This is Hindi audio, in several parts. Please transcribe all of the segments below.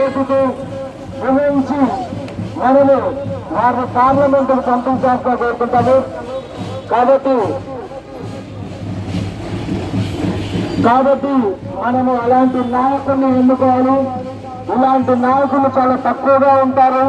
ఓటుతో నిర్ణయించి మనము వారిని పార్లమెంటుకు పంపించాల్సిన కోరుకుంటాము. కాబట్టి మనము అలాంటి నాయకుల్ని ఎన్నుకోవాలి. ఇలాంటి నాయకులు చాలా తక్కువగా ఉంటారు.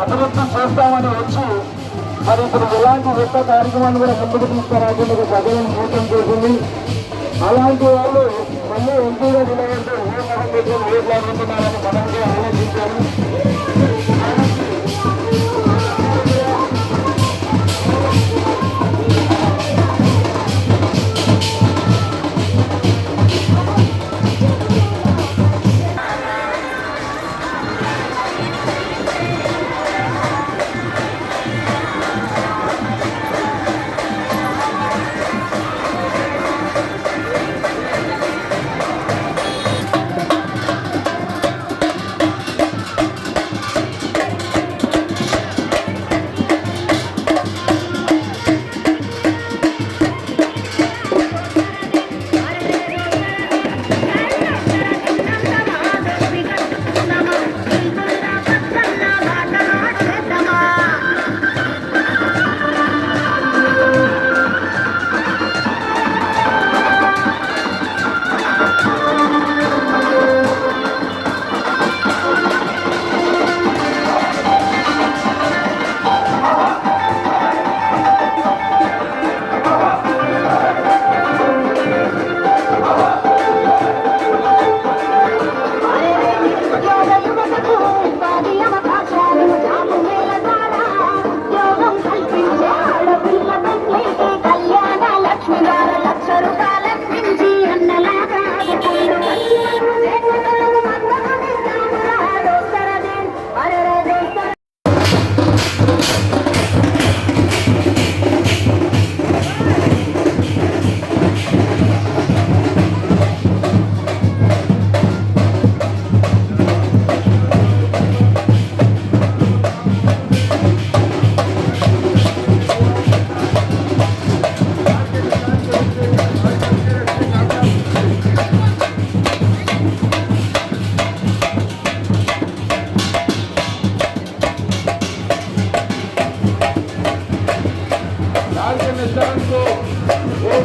అభివృద్ధి చేస్తామని వచ్చి మరి ఇప్పుడు ఇలాంటి కొత్త కార్యక్రమాన్ని కూడా ముందుకు తీసుకురాకుండా ప్రజలను మోసం చేసింది. అలాంటి వాళ్ళు మళ్ళీ ఎంపీగా నిలబడితే ఏ మనం పెట్టుకుని ఏ లాగుతున్నారని మనకి ఆలోచించాము.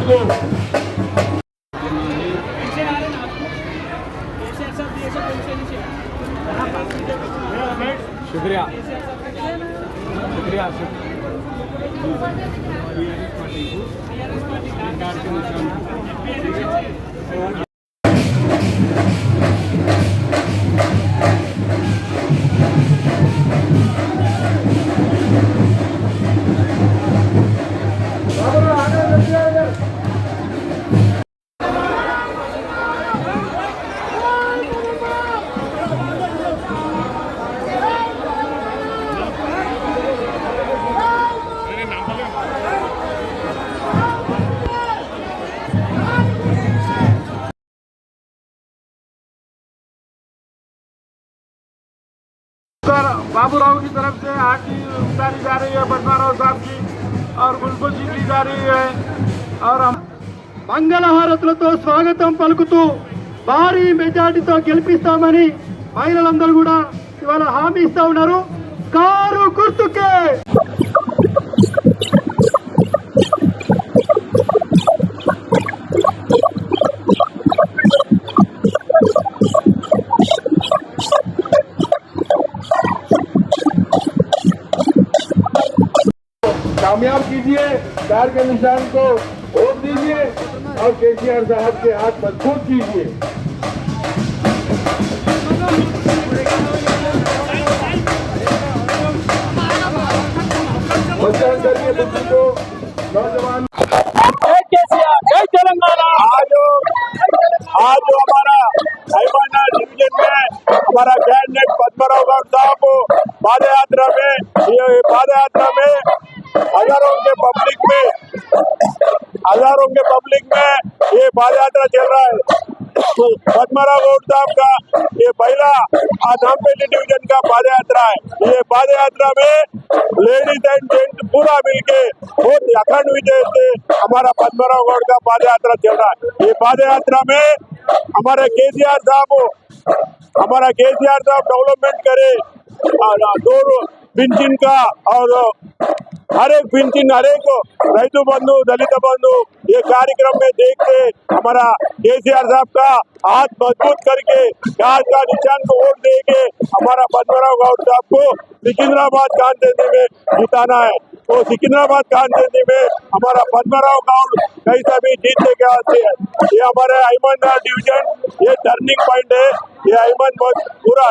को शुक्रिया शुक्रिया बाबूराव की तरफ से आरती उतारी जा रही है पद्माराव साहब की और गुलकुशी ली जा रही है और हम మంగళహారతులతో స్వాగతం పలుకుతూ భారీ మెజార్టీతో గెలిపిస్తామని మహిళలందరూ కూడా ఇవాళ హామీ ఇస్తా ఉన్నారు. కారు గుర్తుకే कामयाब कीजिए, कार के निशान को वोट दीजिए और केसीआर साहब के हाथ मजबूत कीजिए. मतदान करके बच्चों को नौजवान जय तेलंगाना। आज हमारा हाईमाना डिवीजन में हमारा कैंडिडेट पद्माराव गौड़ साहब पाद यात्रा में हजारों के पब्लिक में ये पाद यात्रा चल रहा है. पद्माराव गौड़ साहब का ये पहला नामपल्ली डिवीजन का पाद यात्रा है. ये पाद यात्रा में लेडीज एंड जेंट्स पूरा मिलके बहुत अखंड विजय से हमारा पद्माराव गौड़ का पाद यात्रा चल रहा है. ये पाद यात्रा में हमारे केसीआर साहब डेवलपमेंट करे, दो पिंचिन का और हर एक पिंचिन, हर एक रैतु बंधु, दलित बंधु ये कार्यक्रम में देखते हमारा केसीआर साहब का हाथ मजबूत करके कार का निशान को वोट देके हमारा पद्माराव गौड़ साहब को सिकंदराबाद कांतेंदी में जिताना है. तो सिकंदराबाद कांतेंदी में हमारा पद्माराव गौड़ कैसा भी जीतने के आते हैं. ये हमारे हाईमाना डिवीजन ये टर्निंग पॉइंट है. ये पूरा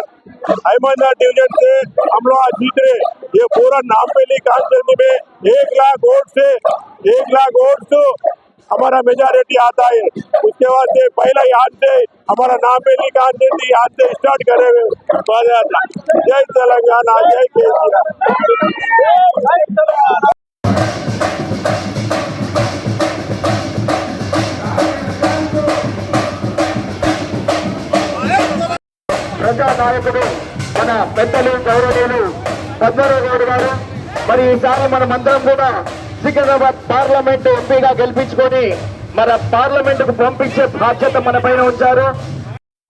हाईमाना डिवीजन से हम लोग आज जीत रहे. ये पूरा नामपल्ली कांतेंदी में 1 लाख वोट से हमारा मेजॉरिटी आता है. उसके बाद से पहला यहाँ से हमारा नामपल्ली कांतेंदी यहाँ से स्टार्ट करे हुए. जय तेलंगाना, जय केसीआर. ప్రజా నాయకుడు మన పెద్దలు గౌరవనీయులు పద్మారావు గౌడ్ గారు మరి ఈసారి మనమందరం కూడా సికింద్రాబాద్ పార్లమెంట్ ఎంపీగా గెలిపించుకొని మన పార్లమెంట్ కు పంపించే బాధ్యత మన పైన ఉంచారు.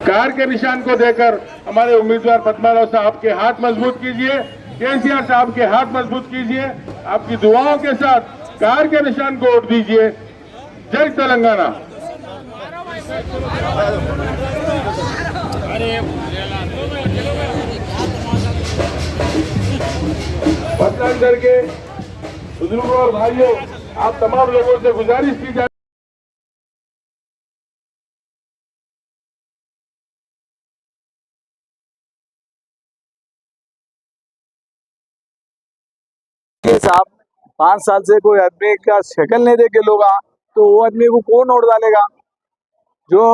कार के निशान को देकर हमारे उम्मीदवार पद्माराव साहब के हाथ मजबूत कीजिए, केसीआर साहब के हाथ मजबूत कीजिए. आपकी दुआओं के साथ कार के निशान को वोट दीजिए. जय तेलंगाना. मतदान करके बुजुर्गों और भाइयों आप तमाम लोगों से गुजारिश की जाए साहब 5 साल से कोई आदमी का शक्ल नहीं देखे लोग तो वो आदमी को कौन वोट डालेगा. जो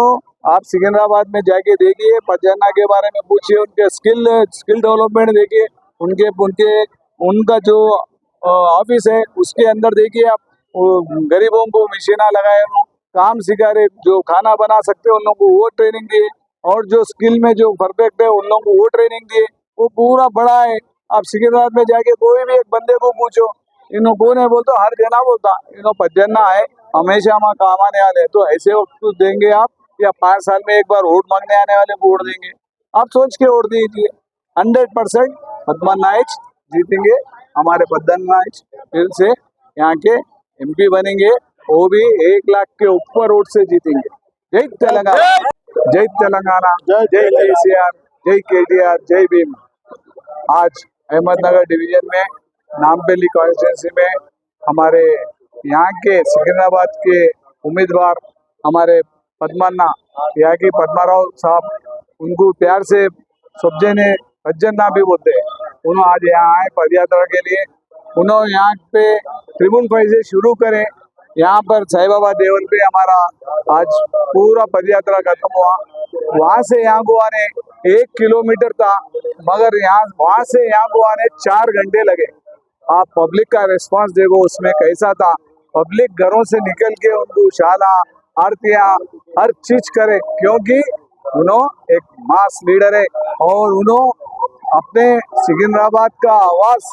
आप सिकंदराबाद में जाके देखिए, पजना के बारे में पूछिए, उनके स्किल डेवलपमेंट देखिए, उनका जो ऑफिस है उसके अंदर देखिए आप गरीबों को मशीना लगाए, काम सिखा रहे, जो खाना बना सकते उन लोगों को वो ट्रेनिंग दिए और जो स्किल में जो परफेक्ट है उन लोगों को वो ट्रेनिंग दिए. वो पूरा बड़ा है. आप सिकंदराबाद में जाके कोई भी एक बंदे को पूछो इन्हों कौन है बोलते हर जना बोलता इन्हों पजना है, हमेशा वहाँ काम आने वाले. तो ऐसे वक्त देंगे आप या 5 साल में एक बार वोट मांगने आने वाले को वोट देंगे. आप सोच के वोट दीजिए. 100% पद्मा नाइक जीतेंगे. हमारे पद्मा नाइक फिर से यहाँ के एमपी बनेंगे वो भी 1 लाख के ऊपर वोट से जीतेंगे। जय तेलंगाना, जय तेलंगाना, जय केसीआर, जय केटीआर, जय भीम। आज अहमदनगर डिवीजन में नामपल्ली कॉन्स्टिट्यूंसी में हमारे यहाँ के सिकंदराबाद के उम्मीदवार हमारे पद्मन्ना, यहाँ की पद्माराव साहब, उनको प्यार से सब्जे ने सज्जन्ना भी बोलते हैं। उन्होंने आज यहाँ आए पद यात्रा के लिए। उन्होंने यहाँ पे ट्रिब्यून 5 से शुरू करें, यहाँ पर साई बाबा देवल पे हमारा आज पूरा पदयात्रा खत्म हुआ। वहाँ से यहाँ को आने 1 किलोमीटर था, मगर यहाँ वहाँ से यहाँ को आने 4 घंटे लगे। आप पब्लिक का रिस्पांस देखो उसमें कैसा था। पब्लिक घरों से निकल के उनको शाला आरतियाँ हर चीज करे, क्योंकि उन्होंने एक मास लीडर है और उन्होंने अपने सिकंदराबाद का आवाज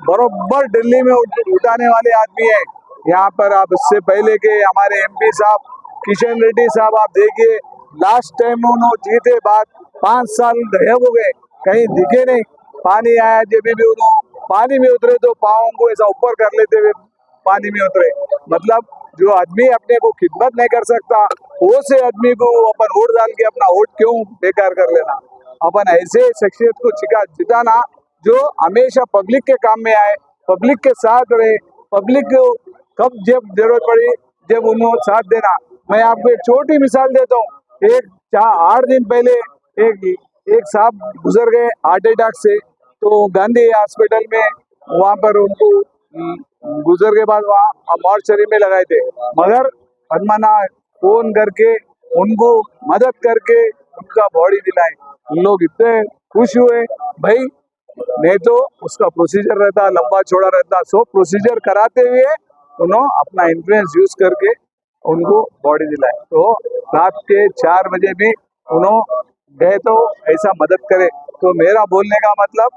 बरोबर दिल्ली में उठाने वाले आदमी है। यहाँ पर आप इससे पहले के हमारे एमपी साहब किशन रेड्डी साहब, आप देखिए लास्ट टाइम उन्होंने जीते बाद 5 साल गायब हो गए, कहीं दिखे नहीं। पानी आया जब भी उन्होंने पानी में उतरे तो पाँव को ऐसा ऊपर कर लेते हुए पानी में उतरे। मतलब जो आदमी अपने को खिदमत नहीं कर सकता, वो से आदमी को अपन वोट डाल के अपना वोट क्यों बेकार कर लेना। अपन ऐसे शख्सियत को जिताना जो हमेशा पब्लिक के काम में आए, पब्लिक के साथ रहे, पब्लिक को कब जब जरूरत पड़ी जब उन्होंने साथ देना। मैं आपको एक छोटी मिसाल देता हूँ। 8 दिन पहले एक साहब गुजर गए हार्ट अटैक से, तो गांधी हॉस्पिटल में वहाँ पर उनको गुजर के बाद वहाँ मॉर्चरी में लगाए थे, मगर पद्मना फोन करके उनको मदद करके उनका बॉडी दिलाए। उन लोग इतने खुश हुए भाई, नहीं तो उसका प्रोसीजर रहता लंबा चौड़ा रहता, सो प्रोसीजर कराते हुए उन्होंने अपना इन्फ्लुएंस यूज करके उनको बॉडी दिलाए। तो रात के 4 बजे भी उन्होंने गए तो ऐसा मदद करे। तो मेरा बोलने का मतलब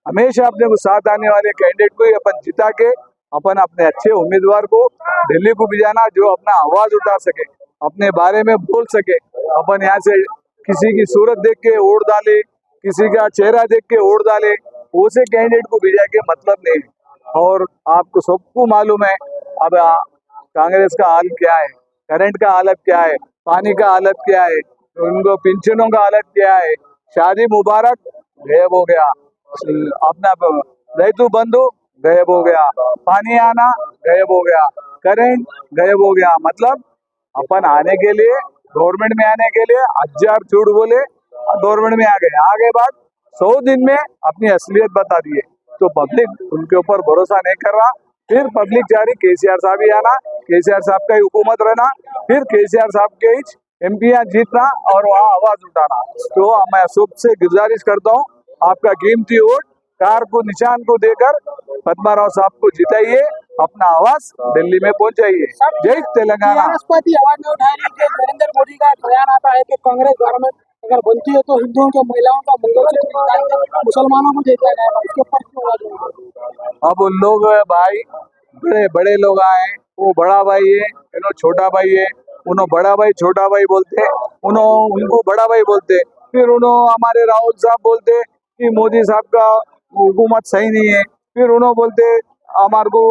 हमेशा अपने को साथ आने वाले कैंडिडेट को ही अपन जिता के अपन अपने अच्छे उम्मीदवार को दिल्ली को भिजाना, जो अपना आवाज उठा सके, अपने बारे में बोल सके। अपन यहाँ से किसी की सूरत देख के वोट डाले, किसी का चेहरा देख के वोट डाले, उसे कैंडिडेट को भिजा के मतलब नहीं। और आपको सबको मालूम है अब कांग्रेस का हाल क्या है, करंट का हालत क्या है, पानी का हालत क्या है, उनको पेंशनों का हालत क्या है। शादी मुबारक गायब हो गया, अपना रैतु बंधु गायब हो गया, पानी आना गायब हो गया, करंट गायब हो गया। मतलब अपन आने के लिए गवर्नमेंट में आने के लिए 1000 झूठ बोले, गवर्नमेंट में आगे बाद 100 दिन में अपनी असलियत बता दिए। तो पब्लिक उनके ऊपर भरोसा नहीं कर रहा। फिर पब्लिक जा रही केसीआर साहब ही आना, केसीआर साहब का ही हुकूमत रहना, फिर केसीआर साहब के ही एमपीयां जीतना और वहाँ आवाज उठाना। तो मैं सबसे गुजारिश करता हूँ, आपका कीमती वोट कार को निशान को देकर पद्माराव साहब को जिताइए, अपना आवाज दिल्ली में पहुंचाइए। जय तेलंगाना। राष्ट्रपति आवाज में उठा रही है। नरेंद्र मोदी का बयान आता है कि कांग्रेस गवर्नमेंट अगर बनती है तो हिंदुओं के महिलाओं का मंगलसूत्र निकाल मुसलमानों को दे दिया जाएगा, उसके ऊपर क्यों आवाज उठाई? अब उन लोग भाई बड़े बड़े लोग आए, वो बड़ा भाई है, इन्हों छोटा भाई है, उन्हों बड़ा भाई छोटा भाई बोलते, उनको बड़ा भाई बोलते। फिर उन्होंने हमारे राहुल साहब बोलते कि मोदी साहब का हुकूमत सही नहीं है। फिर उन्होंने बोलते हमारे को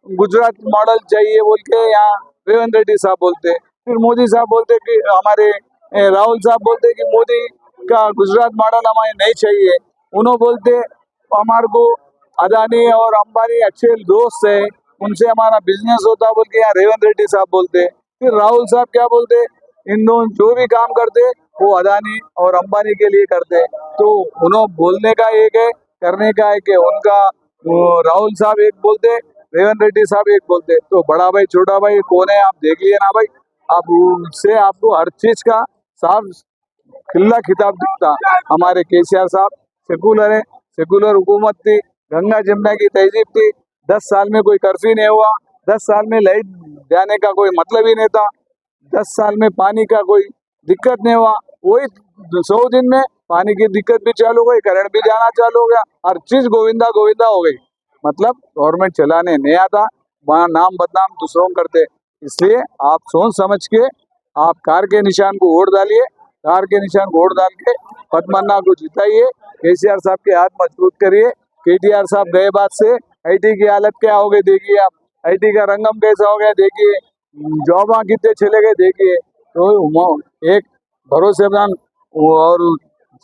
गुजरात मॉडल चाहिए बोल के यहाँ रेवंत रेड्डी साहब बोलते। फिर मोदी साहब बोलते कि हमारे राहुल साहब बोलते कि मोदी का गुजरात मॉडल हमें नहीं चाहिए। उन्होंने बोलते हमारे को अदानी और अंबानी अच्छे दोस्त है, उनसे हमारा बिजनेस होता बोल के यहाँ रेवंत रेड्डी साहब बोलते। फिर राहुल साहब क्या बोलते, इन दोनों जो भी काम करते वो अदानी और अंबानी के लिए करते। तो उन्होंने बोलने का एक है, करने का है कि उनका राहुल साहब एक बोलते, रेवंत रेड्डी साहब एक बोलते। तो बड़ा भाई छोटा भाई कौन है आप देख लिए ना भाई। अब उससे आपको हर चीज का साफ खिल्ला खिताब दिखता। हमारे केसीआर साहब सेकुलर है, सेकुलर हुकूमत थी, गंगा जमुना की तहजीब थी। 10 साल में कोई कर्फ्यू नहीं हुआ, 10 साल में लाइट जाने का कोई मतलब ही नहीं था, 10 साल में पानी का कोई दिक्कत नहीं हुआ। वही 100 दिन में पानी की दिक्कत भी चालू हो गई, करंट भी जाना चालू हो गया, हर चीज गोविंदा गोविंदा हो गई। मतलब गवर्नमेंट चलाने नहीं आता, वहाँ नाम बदनाम दूसरों करते। इसलिए आप सोच समझ के आप कार के निशान को वोट डालिए, कार के निशान को वोट डाल के पद्मन्ना को जिताइए, केसीआर साहब के हाथ मजबूत करिए। केटीआर साहब गए बाद से आईटी की हालत क्या हो गई देखिए आप, आईटी का रंगम कैसा हो गया देखिए। जॉब कितने चले गए देखिए। तो एक भरोसेमंद और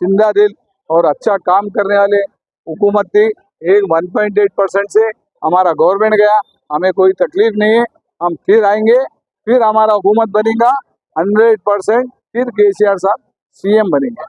जिंदा दिल और अच्छा काम करने वाले हुकूमत थी। एक 1.8% से हमारा गवर्नमेंट गया, हमें कोई तकलीफ नहीं है। हम फिर आएंगे, फिर हमारा हुकूमत बनेगा 100%, फिर केसीआर साहब सीएम बनेंगे।